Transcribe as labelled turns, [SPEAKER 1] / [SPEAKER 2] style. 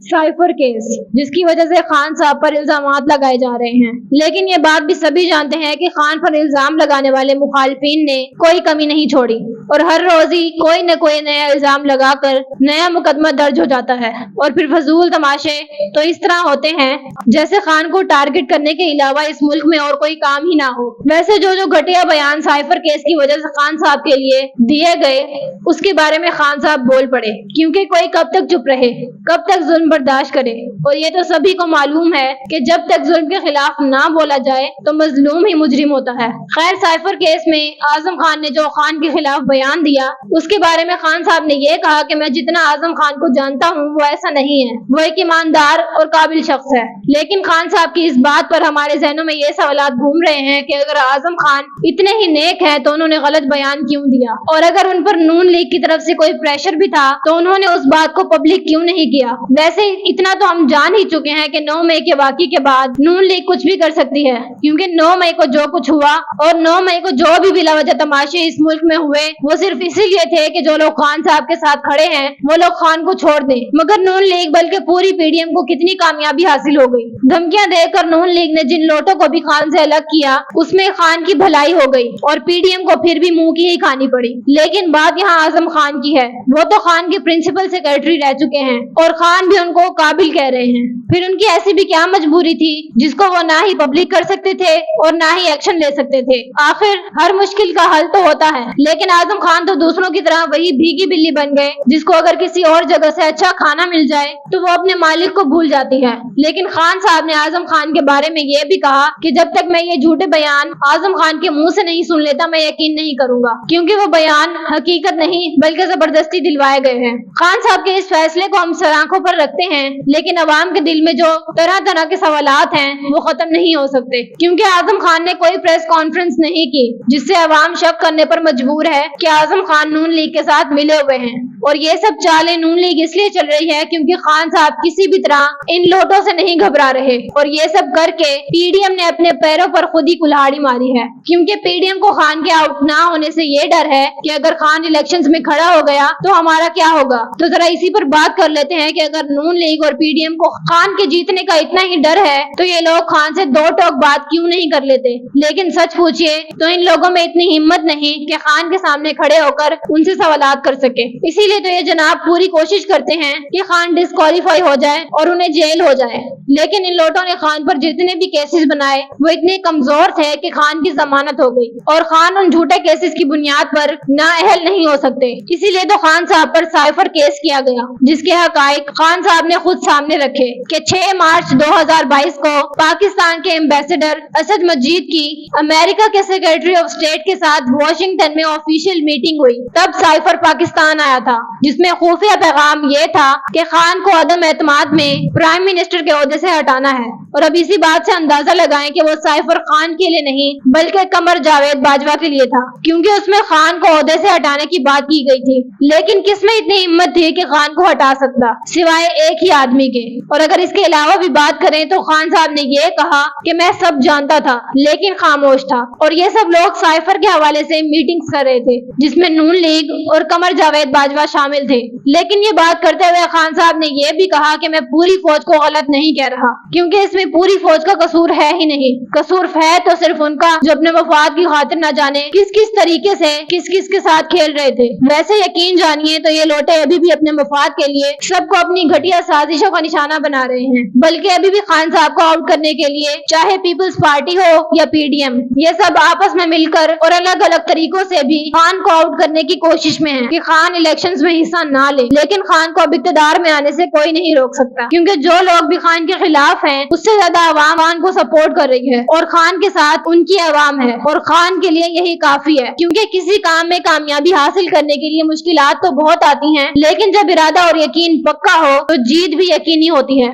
[SPEAKER 1] Cipher case, जिसकी वजह से खान साहब पर इल्जामात लगाए जा रहे हैं। लेकिन ये बात भी सभी जानते हैं कि खान पर इल्जाम लगाने वाले मुखालिफिन ने कोई कमी नहीं छोड़ी और हर रोज ही कोई न कोई नया इल्जाम लगाकर नया मुकदमा दर्ज हो जाता है। और फिर फजूल तमाशे तो इस तरह होते हैं जैसे खान को टारगेट करने के अलावा इस मुल्क में और कोई काम ही ना हो। वैसे जो घटिया बयान साइफर केस की वजह से खान साहब के लिए दिए गए, उसके बारे में खान साहब बोल पड़े, क्योंकि कोई कब तक चुप रहे, कब तक जुल्म बर्दाश्त करे। और ये तो सभी को मालूम है कि जब तक जुल्म के खिलाफ ना बोला जाए तो मजलूम ही मुजरिम होता है। खैर, साइफर केस में आजम खान ने जो खान के खिलाफ बयान दिया, उसके बारे में खान साहब ने ये कहा कि मैं जितना आजम खान को जानता हूँ वो ऐसा नहीं है, वो एक ईमानदार और काबिल शख्स है। लेकिन खान साहब की इस बात पर हमारे जहनों में ये सवालात घूम रहे हैं कि अगर आजम खान इतने ही नेक है तो उन्होंने गलत बयान क्यों दिया, और अगर उन पर नून लीग की तरफ से कोई प्रेशर भी था तो उन्होंने उस बात को पब्लिक क्यों नहीं किया। वैसे इतना तो हम जान ही चुके हैं कि 9 मई के वाक़ये के बाद नून लीग कुछ भी कर सकती है, क्योंकि 9 मई को जो कुछ हुआ और 9 मई को जो भी बिलावजह तमाशे इस मुल्क में हुए वो सिर्फ इसीलिए थे कि जो लोग खान साहब के साथ खड़े हैं वो लोग खान को छोड़ दें। मगर नून लीग बल्कि पूरी पीडीएम को कितनी कामयाबी हासिल हो गई। धमकियां देकर नून लीग ने जिन लोटों को भी खान से अलग किया उसमें खान की भलाई हो गई और पीडीएम को फिर भी मुंह की ही खानी पड़ी। लेकिन बात यहाँ आजम खान की है, वो तो खान के प्रिंसिपल सेक्रेटरी रह चुके हैं और खान भी उनको काबिल कह रहे हैं। फिर उनकी ऐसी भी क्या मजबूरी थी जिसको वो ना ही पब्लिक कर सकते थे और ना ही एक्शन ले सकते थे। आखिर हर मुश्किल का हल तो होता है, लेकिन आजम खान तो दूसरों की तरह वही भीगी बिल्ली बन गए जिसको अगर किसी और जगह से अच्छा खाना मिल जाए तो वो अपने मालिक को भूल जाती है। लेकिन खान साहब ने आजम खान के बारे में ये भी कहा कि जब तक मैं ये झूठे बयान आजम खान के मुंह से नहीं सुन लेता मैं यकीन नहीं करूंगा, क्योंकि वो बयान हकीकत नहीं बल्कि जबरदस्ती दिलवाए गए हैं। खान साहब के इस फैसले को हम सर आंखों पर रखते हैं, लेकिन अवाम के दिल में जो तरह तरह के सवालात हैं वो खत्म नहीं हो सकते, क्योंकि आजम खान ने कोई प्रेस कॉन्फ्रेंस नहीं की जिससे अवाम शक करने पर मजबूर है कि आजम खान नून लीग के साथ मिले हुए हैं। और ये सब चालें नून लीग इसलिए चल रही है क्योंकि खान साहब किसी भी तरह इन लोटों से नहीं घबरा रहे, और ये सब करके पीडीएम ने अपने पैरों पर खुद ही कुल्हाड़ी मारी है, क्योंकि पीडीएम को खान के आउट ना होने से ये डर है कि अगर खान इलेक्शंस में खड़ा हो गया तो हमारा क्या होगा। तो जरा इसी पर बात कर लेते हैं कि अगर नून लीग और पीडीएम को खान के जीतने का इतना ही डर है तो ये लोग खान से दो टोक बात क्यों नहीं कर लेते। लेकिन सच पूछिए तो इन लोगों में इतनी हिम्मत नहीं कि खान के सामने खड़े होकर उनसे सवालात कर सके। इसीलिए तो ये जनाब पूरी कोशिश करते हैं कि खान डिस्क्वालीफाई हो जाए और उन्हें जेल हो जाए। लेकिन इन लोगों ने खान पर जितने भी केसेस बनाए वो इतने कमजोर थे कि खान की जमानत हो गई और खान उन झूठे केसेस की बुनियाद पर नाअहल नहीं हो सकते। इसीलिए तो खान साहब पर साइफर केस किया गया, जिसके हकाइक खान साहब ने खुद सामने रखे कि 6 मार्च 2022 को पाकिस्तान के एम्बेसडर असद मजीद की अमेरिका के सेक्रेटरी ऑफ स्टेट के साथ वॉशिंगटन में ऑफिशियल मीटिंग हुई। तब साइफर पाकिस्तान आया था जिसमें खुफिया पैगाम ये था कि खान को अदम एतमाद में प्राइम मिनिस्टर के ओहदे से हटाना है। और अब इसी बात से अंदाजा लगाएं कि वो साइफर खान के लिए नहीं बल्कि कमर जावेद बाजवा के लिए था, क्योंकि उसमें खान को ओहदे से हटाने की बात की गई थी। लेकिन किसमें इतनी हिम्मत थी कि खान को हटा सकता सिवाय एक ही आदमी के। और अगर इसके अलावा भी बात करें तो खान साहब ने ये कहा कि मैं सब जानता था लेकिन खामोश था। और ये सब लोग साइफर के हवाले से मीटिंग्स कर रहे थे जिसमें नून लीग और कमर जावेद बाजवा शामिल थे। लेकिन ये बात करते हुए खान साहब ने ये भी कहा कि मैं पूरी फौज को गलत नहीं कह रहा, क्योंकि इसमें पूरी फौज का कसूर है ही नहीं। कसूर है तो सिर्फ उनका जो अपने मफाद की खातिर न जाने किस किस तरीके से किस किस के साथ खेल रहे थे। वैसे यकीन जानिए तो ये लोटे अभी भी अपने मफाद के लिए सबको अपनी घटिया साजिशों का निशाना बना रहे हैं, बल्कि अभी भी खान साहब को आउट करने के लिए चाहे पीपल्स पार्टी हो या पीडीएम, ये सब आपस में मिलकर और अलग अलग तरीकों से भी खान को आउट करने की कोशिश में है कि खान इलेक्शंस में हिस्सा ना ले। लेकिन खान को अब इक़्तिदार में आने से कोई नहीं रोक सकता, क्योंकि जो लोग भी खान के खिलाफ हैं उससे ज्यादा आवाम खान को सपोर्ट कर रही है और खान के साथ उनकी आवाम है, और खान के लिए यही काफी है। क्योंकि किसी काम में कामयाबी हासिल करने के लिए मुश्किलात तो बहुत आती हैं, लेकिन जब इरादा और यकीन पक्का हो तो जीत भी यकीनी होती है।